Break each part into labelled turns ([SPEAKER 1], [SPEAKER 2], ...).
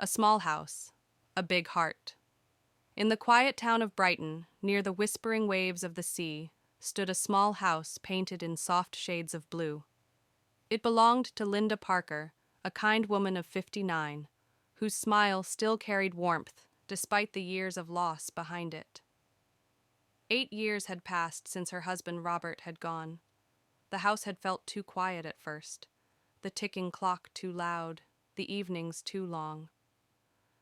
[SPEAKER 1] A small house, a big heart. In the quiet town of Brighton, near the whispering waves of the sea, stood a small house painted in soft shades of blue. It belonged to Linda Parker, a kind woman of 59, whose smile still carried warmth despite the years of loss behind it. 8 years had passed since her husband Robert had gone. The house had felt too quiet at first, the ticking clock too loud, the evenings too long.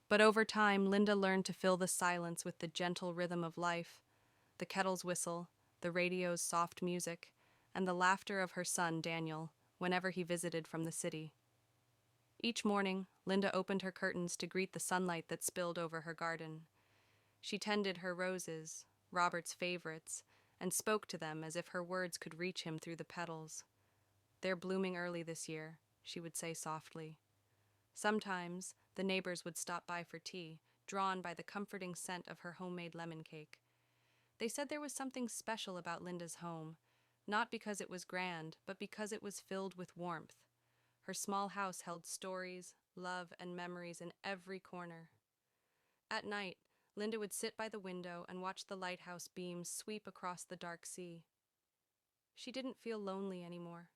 [SPEAKER 1] But over time, Linda learned to fill the silence with the gentle rhythm of life, the kettle's whistle, the radio's soft music, and the laughter of her son, Daniel, whenever he visited from the city. Each morning, Linda opened her curtains to greet the sunlight that spilled over her garden. She tended her roses, Robert's favorites, and spoke to them as if her words could reach him through the petals. "They're blooming early this year," she would say softly. Sometimes, the neighbors would stop by for tea, drawn by the comforting scent of her homemade lemon cake. They said there was something special about Linda's home, not because it was grand, but because it was filled with warmth. Her small house held stories, love, and memories in every corner. At night, Linda would sit by the window and watch the lighthouse beams sweep across the dark sea. She didn't feel lonely anymore.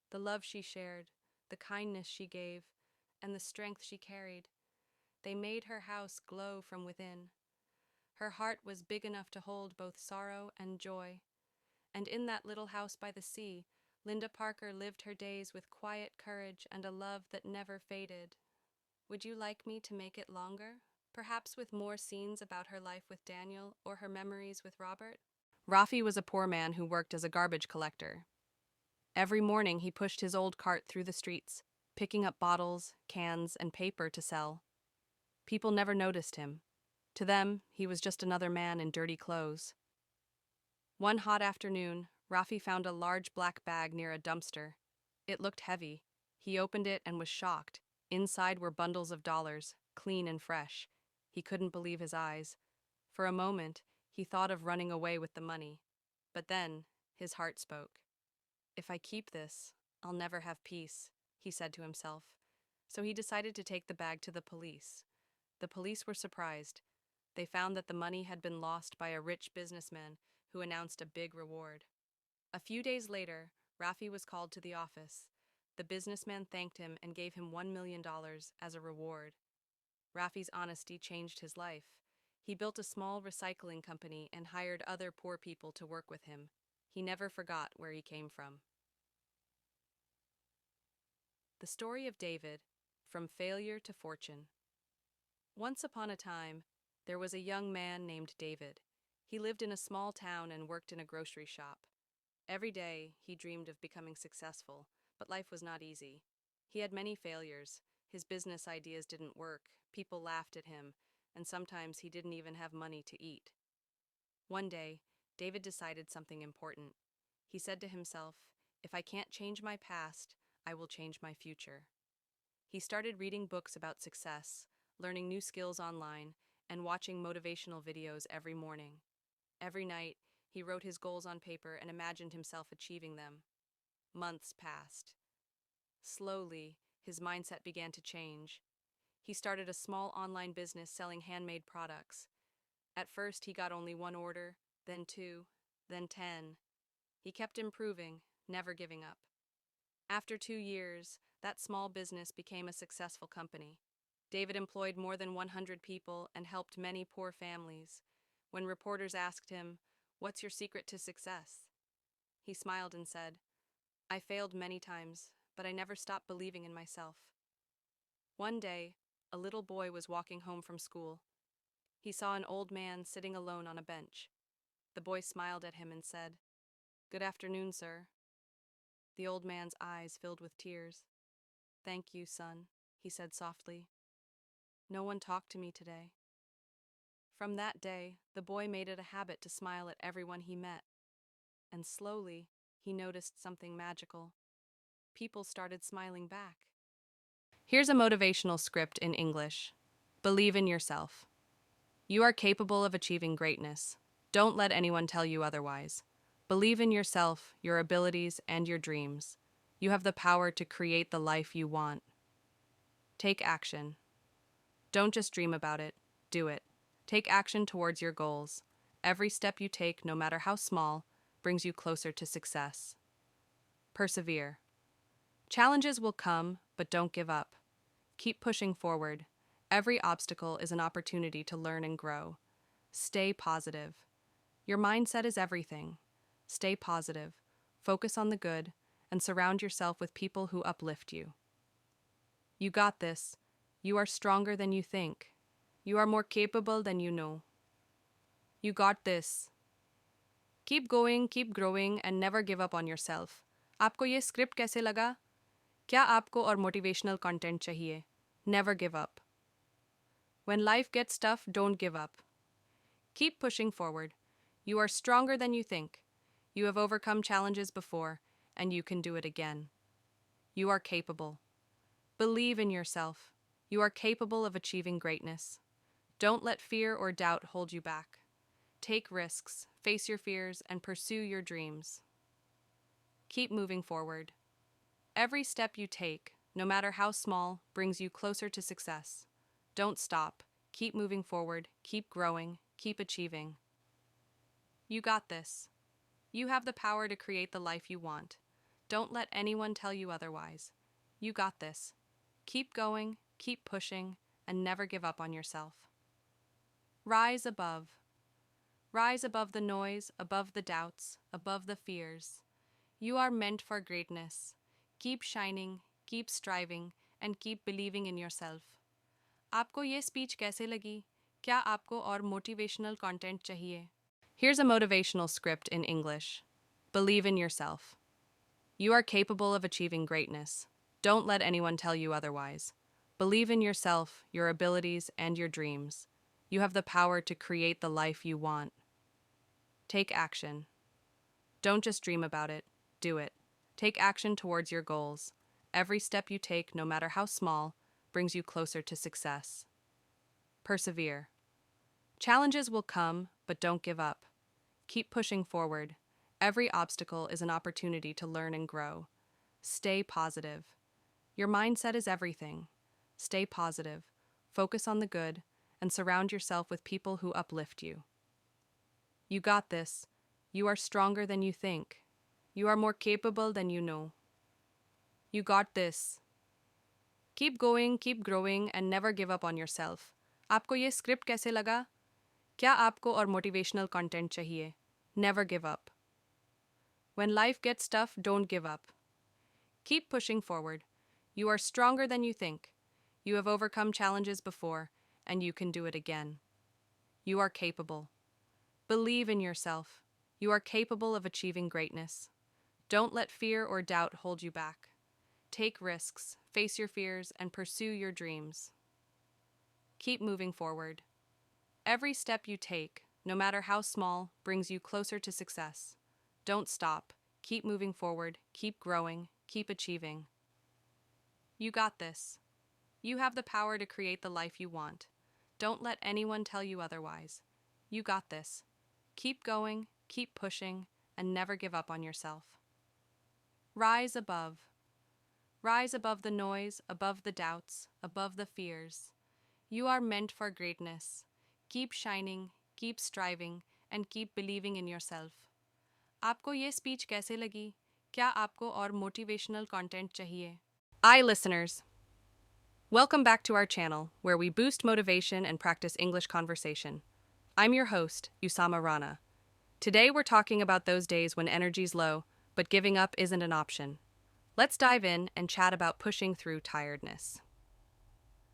[SPEAKER 1] The love she shared, the kindness she gave, and the strength she carried, they made her house glow from within. Her heart was big enough to hold both sorrow and joy, and in that little house by the sea, Linda Parker lived her days with quiet courage and a love that never faded. Would you like me to make it longer? Perhaps with more scenes about her life with Daniel or her memories with Robert? Rafi was a poor man who worked as a garbage collector. Every morning he pushed his old cart through the streets, picking up bottles, cans, and paper to sell. People never noticed him. To them, he was just another man in dirty clothes. One hot afternoon, Rafi found a large black bag near a dumpster. It looked heavy. He opened it and was shocked. Inside were bundles of dollars, clean and fresh. He couldn't believe his eyes. For a moment, he thought of running away with the money. But then, his heart spoke. "If I keep this, I'll never have peace," he said to himself. So he decided to take the bag to the police. The police were surprised. They found that the money had been lost by a rich businessman who announced a big reward. A few days later, Rafi was called to the office. The businessman thanked him and gave him $1 million as a reward. Rafi's honesty changed his life. He built a small recycling company and hired other poor people to work with him. He never forgot where he came from. The story of David, from failure to fortune. Once upon a time, there was a young man named David. He lived in a small town and worked in a grocery shop. Every day, he dreamed of becoming successful, but life was not easy. He had many failures. His business ideas didn't work, people laughed at him, and sometimes he didn't even have money to eat. One day, David decided something important. He said to himself, "If I can't change my past, I will change my future." He started reading books about success, learning new skills online, and watching motivational videos every morning. Every night, he wrote his goals on paper and imagined himself achieving them. Months passed. Slowly, his mindset began to change. He started a small online business selling handmade products. At first, he got only one order, then two, then 10. He kept improving, never giving up. After 2 years, that small business became a successful company. David employed more than 100 people and helped many poor families. When reporters asked him, "What's your secret to success?" he smiled and said, "I failed many times, but I never stopped believing in myself." One day, a little boy was walking home from school. He saw an old man sitting alone on a bench. The boy smiled at him and said, "Good afternoon, sir." The old man's eyes filled with tears. "Thank you, son," he said softly. "No one talked to me today." From that day, the boy made it a habit to smile at everyone he met. And slowly, he noticed something magical. People started smiling back. Here's a motivational script in English. Believe in yourself. You are capable of achieving greatness. Don't let anyone tell you otherwise. Believe in yourself, your abilities, and your dreams. You have the power to create the life you want. Take action. Don't just dream about it, do it. Take action towards your goals. Every step you take, no matter how small, brings you closer to success. Persevere. Challenges will come, but don't give up. Keep pushing forward. Every obstacle is an opportunity to learn and grow. Stay positive. Your mindset is everything. Stay positive. Focus on the good, and surround yourself with people who uplift you. You got this. You are stronger than you think. You are more capable than you know. You got this. Keep going, keep growing, and never give up on yourself. आपको ये script कैसे लगा? क्या आपको और motivational content चाहिए? Never give up. When life gets tough, don't give up. Keep pushing forward. You are stronger than you think. You have overcome challenges before, and you can do it again. You are capable. Believe in yourself. You are capable of achieving greatness. Don't let fear or doubt hold you back. Take risks, face your fears, and pursue your dreams. Keep moving forward. Every step you take, no matter how small, brings you closer to success. Don't stop. Keep moving forward, keep growing, keep achieving. You got this. You have the power to create the life you want. Don't let anyone tell you otherwise. You got this. Keep going, keep pushing, and never give up on yourself. Rise above. Rise above the noise, above the doubts, above the fears. You are meant for greatness. Keep shining, keep striving, and keep believing in yourself. आपको ये speech कैसे लगी? क्या आपको और motivational content चाहिए? Here's a motivational script in English. Believe in yourself. You are capable of achieving greatness. Don't let anyone tell you otherwise. Believe in yourself, your abilities, and your dreams. You have the power to create the life you want. Take action. Don't just dream about it, do it. Take action towards your goals. Every step you take, no matter how small, brings you closer to success. Persevere. Challenges will come, but don't give up. Keep pushing forward. Every obstacle is an opportunity to learn and grow. Stay positive. Your mindset is everything. Stay positive. Focus on the good, and surround yourself with people who uplift you. You got this. You are stronger than you think. You are more capable than you know. You got this. Keep going, keep growing, and never give up on yourself. आपको ये script कैसे लगा? क्या आपको और motivational content चाहिए? Never give up. When life gets tough, don't give up. Keep pushing forward. You are stronger than you think. You have overcome challenges before, and you can do it again. You are capable. Believe in yourself. You are capable of achieving greatness. Don't let fear or doubt hold you back. Take risks, face your fears, and pursue your dreams. Keep moving forward. Every step you take, no matter how small, brings you closer to success. Don't stop. Keep moving forward, keep growing, keep achieving. You got this. You have the power to create the life you want. Don't let anyone tell you otherwise. You got this. Keep going, keep pushing, and never give up on yourself. Rise above. Rise above the noise, above the doubts, above the fears. You are meant for greatness. Keep shining, keep striving, and keep believing in yourself. आपको ये speech कैसे लगी? क्या आपको और motivational content चाहिए? Hi, listeners. Welcome back to our channel, where we boost motivation and practice English conversation. I'm your host, Usama Rana. Today we're talking about those days when energy's low, but giving up isn't an option. Let's dive in and chat about pushing through tiredness.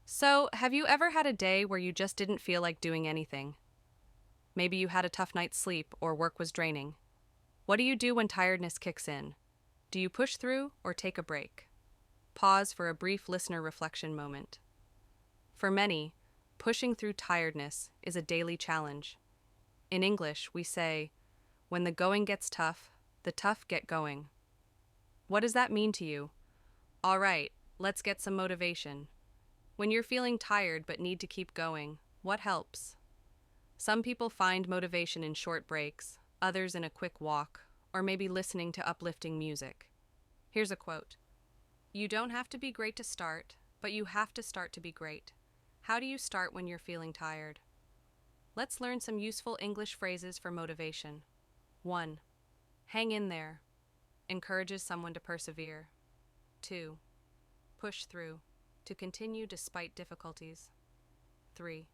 [SPEAKER 1] So, have you ever had a day where you just didn't feel like doing anything? Maybe you had a tough night's sleep or work was draining. What do you do when tiredness kicks in? Do you push through or take a break? Pause for a brief listener reflection moment. For many, pushing through tiredness is a daily challenge. In English, we say, when the going gets tough, the tough get going. What does that mean to you? All right, let's get some motivation. When you're feeling tired but need to keep going, what helps? Some people find motivation in short breaks, others in a quick walk, or maybe listening to uplifting music. Here's a quote. You don't have to be great to start, but you have to start to be great. How do you start when you're feeling tired? Let's learn some useful English phrases for motivation. 1. Hang in there. Encourages someone to persevere. 2. Push through. To continue despite difficulties. 3.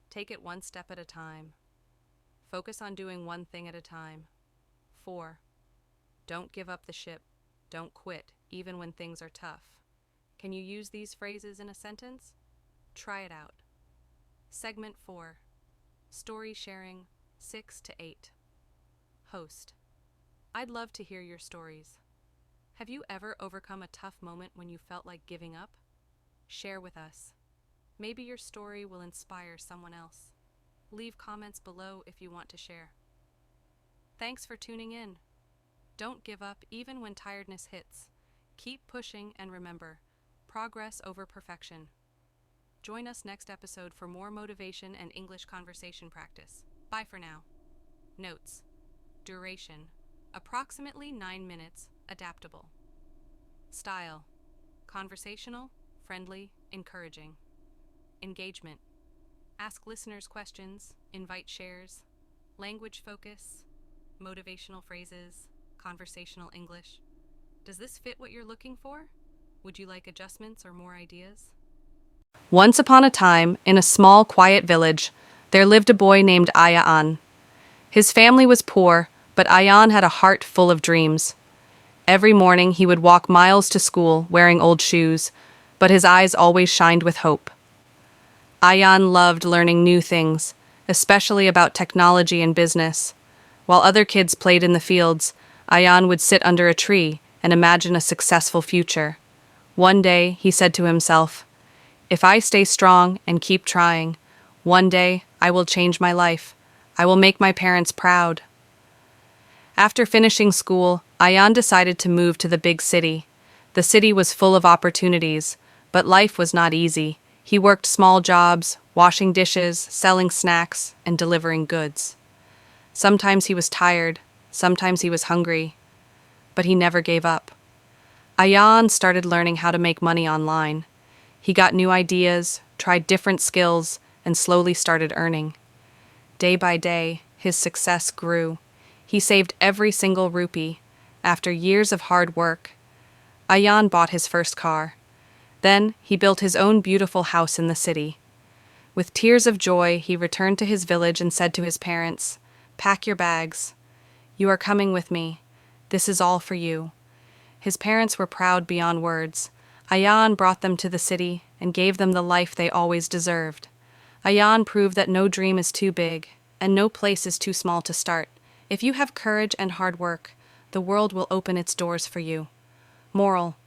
[SPEAKER 1] Take it one step at a time. Focus on doing one thing at a time. 4. Don't give up the ship. Don't quit, even when things are tough. Can you use these phrases in a sentence? Try it out. Segment 4. Story sharing 6 to 8. Host. I'd love to hear your stories. Have you ever overcome a tough moment when you felt like giving up? Share with us. Maybe your story will inspire someone else. Leave comments below if you want to share. Thanks for tuning in. Don't give up even when tiredness hits. Keep pushing and remember, progress over perfection. Join us next episode for more motivation and English conversation practice. Bye for now. Notes. Duration. Approximately 9 minutes. Adaptable. Style. Conversational, friendly, encouraging. Engagement. Ask listeners questions, invite shares. Language focus. Motivational phrases. Conversational English. Does this fit what you're looking for? Would you like adjustments or more ideas? Once upon a time, in a small, quiet village, there lived a boy named Ayaan. His family was poor, but Ayaan had a heart full of dreams. Every morning he would walk miles to school wearing old shoes, but his eyes always shined with hope. Ayaan loved learning new things, especially about technology and business. While other kids played in the fields, Ayaan would sit under a tree and imagine a successful future. One day, he said to himself, "If I stay strong and keep trying, one day I will change my life. I will make my parents proud." After finishing school, Ayaan decided to move to the big city. The city was full of opportunities, but life was not easy. He worked small jobs, washing dishes, selling snacks, and delivering goods. Sometimes he was tired, sometimes he was hungry, but he never gave up. Ayaan started learning how to make money online. He got new ideas, tried different skills, and slowly started earning. Day by day, his success grew. He saved every single rupee. After years of hard work, Ayaan bought his first car. Then he built his own beautiful house in the city. With tears of joy, he returned to his village and said to his parents, "Pack your bags. You are coming with me. This is all for you." His parents were proud beyond words. Ayaan brought them to the city and gave them the life they always deserved. Ayaan proved that no dream is too big, and no place is too small to start. If you have courage and hard work, the world will open its doors for you. Moral: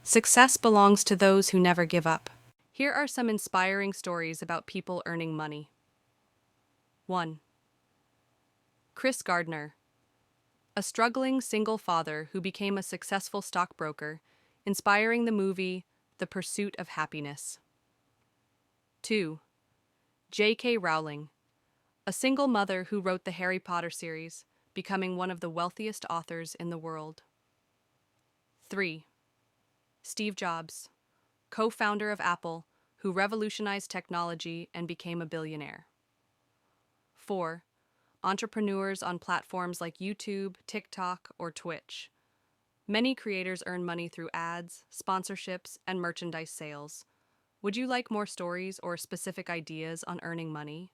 [SPEAKER 1] success belongs to those who never give up. Here are some inspiring stories about people earning money. 1. Chris Gardner, a struggling single father who became a successful stockbroker, inspiring the movie The Pursuit of Happiness. 2. J.K. Rowling, a single mother who wrote the Harry Potter series, becoming one of the wealthiest authors in the world. 3. Steve Jobs, co-founder of Apple, who revolutionized technology and became a billionaire. 4. Entrepreneurs on platforms like YouTube, TikTok, or Twitch. Many creators earn money through ads, sponsorships, and merchandise sales. Would you like more stories or specific ideas on earning money?